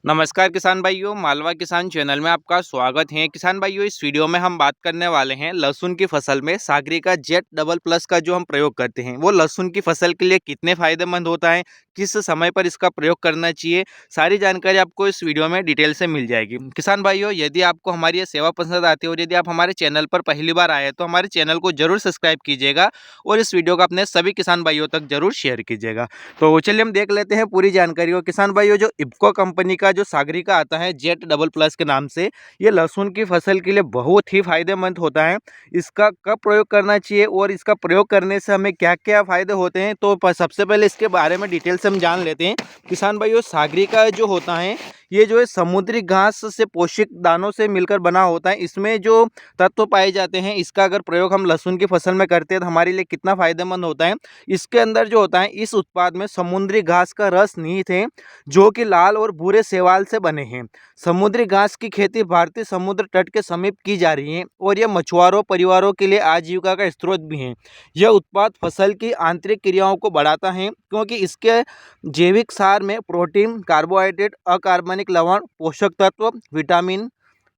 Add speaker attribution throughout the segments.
Speaker 1: नमस्कार किसान भाइयों, मालवा किसान चैनल में आपका स्वागत है। किसान भाइयों, इस वीडियो में हम बात करने वाले हैं लहसुन की फसल में सागरिका जेट डबल प्लस का जो हम प्रयोग करते हैं वो लहसुन की फसल के लिए कितने फायदेमंद होता है, किस समय पर इसका प्रयोग करना चाहिए, सारी जानकारी आपको इस वीडियो में डिटेल से मिल जाएगी। किसान भाइयों, यदि आपको हमारी ये सेवा पसंद आती है और यदि आप हमारे चैनल पर पहली बार आए तो हमारे चैनल को जरूर सब्सक्राइब कीजिएगा और इस वीडियो को अपने सभी किसान भाइयों तक जरूर शेयर कीजिएगा। तो चलिए हम देख लेते हैं पूरी जानकारी को। किसान भाइयों, जो इफ्को कंपनी का जो सागरिका आता है जेट डबल प्लस के नाम से, ये लहसुन की फसल के लिए बहुत ही फायदेमंद होता है। इसका कब प्रयोग करना चाहिए और इसका प्रयोग करने से हमें क्या क्या फायदे होते हैं, तो सबसे पहले इसके बारे में डिटेल से हम जान लेते हैं। किसान भाइयों, सागरिका जो होता है ये जो है समुद्री घास से पोषक दानों से मिलकर बना होता है। इसमें जो तत्व पाए जाते हैं, इसका अगर प्रयोग हम लहसुन की फसल में करते हैं तो हमारे लिए कितना फायदेमंद होता है। इसके अंदर जो होता है, इस उत्पाद में समुद्री घास का रस निहित है जो कि लाल और भूरे शैवाल से बने हैं। समुद्री घास की खेती भारतीय समुद्र तट के समीप की जा रही है और यह मछुआरों परिवारों के लिए आजीविका का स्रोत भी है। यह उत्पाद फसल की आंतरिक क्रियाओं को बढ़ाता है क्योंकि इसके जैविक सार में प्रोटीन, कार्बोहाइड्रेट, अकार्बनिक लवण, पोषक तत्व, विटामिन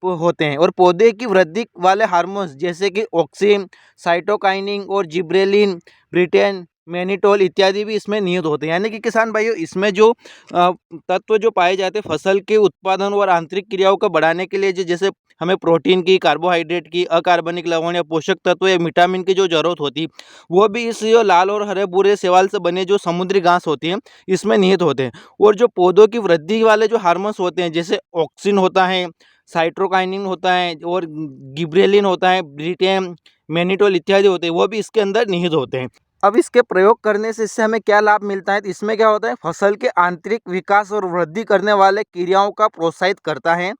Speaker 1: होते हैं और पौधे की वृद्धि वाले हार्मोन्स जैसे कि ऑक्सिन, साइटोकाइनिन और जिब्रेलिन, ब्रिटेन, मैनिटोल इत्यादि भी इसमें निहित होते हैं। यानी कि किसान भाइयों, इसमें जो तत्व जो पाए जाते हैं फसल के उत्पादन और आंतरिक क्रियाओं को बढ़ाने के लिए, जैसे हमें प्रोटीन की, कार्बोहाइड्रेट की, अकार्बनिक लवण या पोषक तत्व या विटामिन की जो जरूरत होती है, वो भी इस जो लाल और हरे भूरे शैवाल से बने जो समुद्री घास होती है इसमें निहित होते हैं। और जो पौधों की वृद्धि वाले जो हार्मोन्स होते हैं, जैसे ऑक्सिन होता है, साइटोकाइनिन होता है और गिबरेलिन होता है, ब्रिटेन, मैनिटोल इत्यादि होते हैं, वो भी इसके अंदर निहित होते हैं। अब इसके प्रयोग करने से इससे हमें क्या लाभ मिलता है, तो इसमें क्या होता है, फसल के आंतरिक विकास और वृद्धि करने वाले क्रियाओं का प्रोत्साहित करता है,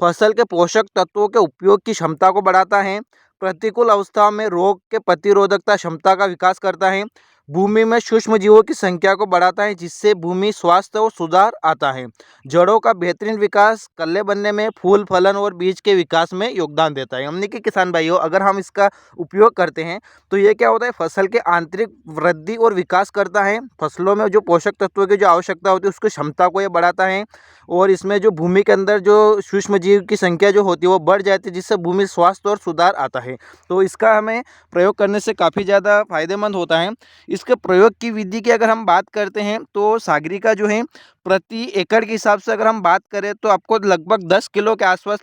Speaker 1: फसल के पोषक तत्वों के उपयोग की क्षमता को बढ़ाता है, प्रतिकूल अवस्थाओं में रोग के प्रतिरोधकता क्षमता का विकास करता है, भूमि में सूक्ष्म जीवों की संख्या को बढ़ाता है जिससे भूमि स्वास्थ्य और सुधार आता है, जड़ों का बेहतरीन विकास, कल्ले बनने में, फूल फलन और बीज के विकास में योगदान देता है। हमने कि किसान भाइयों, अगर हम इसका उपयोग करते हैं तो ये क्या होता है, फसल के आंतरिक वृद्धि और विकास करता है, फसलों में जो पोषक तत्वों की जो आवश्यकता होती है उसकी क्षमता को ये बढ़ाता है और इसमें जो भूमि के अंदर जो सूक्ष्म जीव की संख्या जो होती है वो बढ़ जाती है जिससे भूमि स्वास्थ्य और सुधार आता है। तो इसका हमें प्रयोग करने से काफ़ी ज़्यादा फायदेमंद होता है। इसके प्रयोग की विधि की अगर हम बात करते हैं तो सागरिका जो है प्रति एकड़ के हिसाब से अगर हम बात करें तो आपको लगभग 10 किलो के आसपास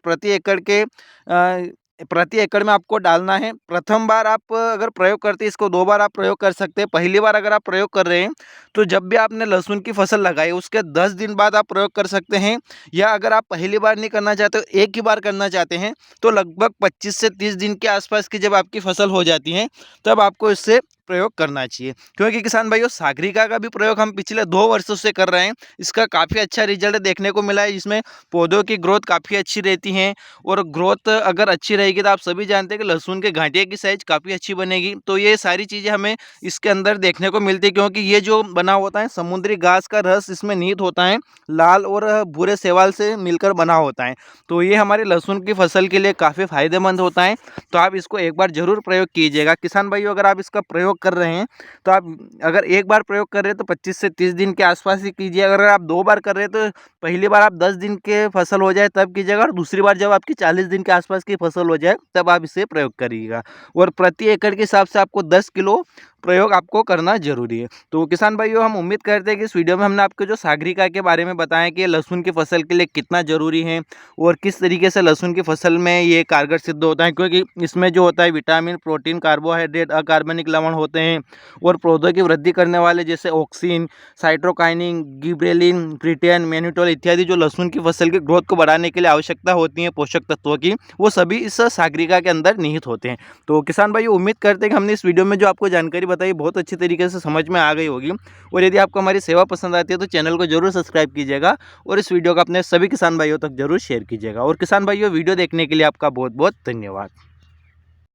Speaker 1: प्रति एकड़ में आपको डालना है। प्रथम बार आप अगर प्रयोग करते हैं, इसको 2 बार आप प्रयोग कर सकते हैं। पहली बार अगर आप प्रयोग कर रहे हैं तो जब भी आपने लहसुन की फसल लगाई उसके 10 दिन बाद आप प्रयोग कर सकते हैं, या अगर आप पहली बार नहीं करना चाहते, एक ही बार करना चाहते हैं, तो लगभग 25 से 30 दिन के आसपास की जब आपकी फसल हो जाती है तब आपको इससे प्रयोग करना चाहिए। क्योंकि किसान भाइयों, सागरिका का भी प्रयोग हम पिछले 2 वर्षों से कर रहे हैं। इसका काफ़ी अच्छा रिजल्ट देखने को मिला है, जिसमें पौधों की ग्रोथ काफ़ी अच्छी रहती है और ग्रोथ अगर अच्छी रहेगी तो आप सभी जानते हैं कि लहसुन के घाटिया की साइज काफ़ी अच्छी बनेगी। तो ये सारी चीज़ें हमें इसके अंदर देखने को मिलती है क्योंकि ये जो बना होता है समुद्री घास का रस इसमें निहित होता है, लाल और भूरे शैवाल से मिलकर बना होता है। तो ये हमारे लहसुन की फसल के लिए काफ़ी फायदेमंद होता है। तो आप इसको एक बार जरूर प्रयोग कीजिएगा। किसान भाइयों, अगर आप इसका प्रयोग कर रहे हैं तो आप अगर एक बार प्रयोग कर रहे हैं तो 25 से 30 दिन के आसपास ही कीजिए। अगर आप 2 बार कर रहे हैं तो पहली बार आप 10 दिन के फसल हो जाए तब कीजिएगा और दूसरी बार जब आपकी 40 दिन के आसपास की फसल हो जाए तब आप इसे प्रयोग करिएगा। और प्रति एकड़ के हिसाब से आपको 10 किलो प्रयोग आपको करना जरूरी है। तो किसान भाइयों, हम उम्मीद करते हैं कि इस वीडियो में हमने आपको जो सागरिका के बारे में बताया कि लहसुन की फसल के लिए कितना जरूरी है और किस तरीके से लहसुन की फसल में ये कारगर सिद्ध होता है, क्योंकि इसमें जो होता है विटामिन, प्रोटीन, कार्बोहाइड्रेट, अकार्बनिक लवण होते हैं और पौधों की वृद्धि करने वाले जैसे auxin, cytokinin, gibberellin, Britain, mannitol इत्यादि जो लहसुन की फसल की ग्रोथ को बढ़ाने के लिए आवश्यकता होती है पोषक तत्वों की, वो सभी इस सागरिका के अंदर निहित होते हैं। तो किसान भाई, उम्मीद करते हैं कि हमने इस वीडियो में जो आपको जानकारी बताई बहुत अच्छी तरीके से समझ में आ गई होगी। और यदि आपको हमारी सेवा पसंद आती है तो चैनल को जरूर सब्सक्राइब कीजिएगा और इस वीडियो को अपने सभी किसान भाइयों तक जरूर शेयर कीजिएगा। और किसान भाइयों, वीडियो देखने के लिए आपका बहुत बहुत धन्यवाद।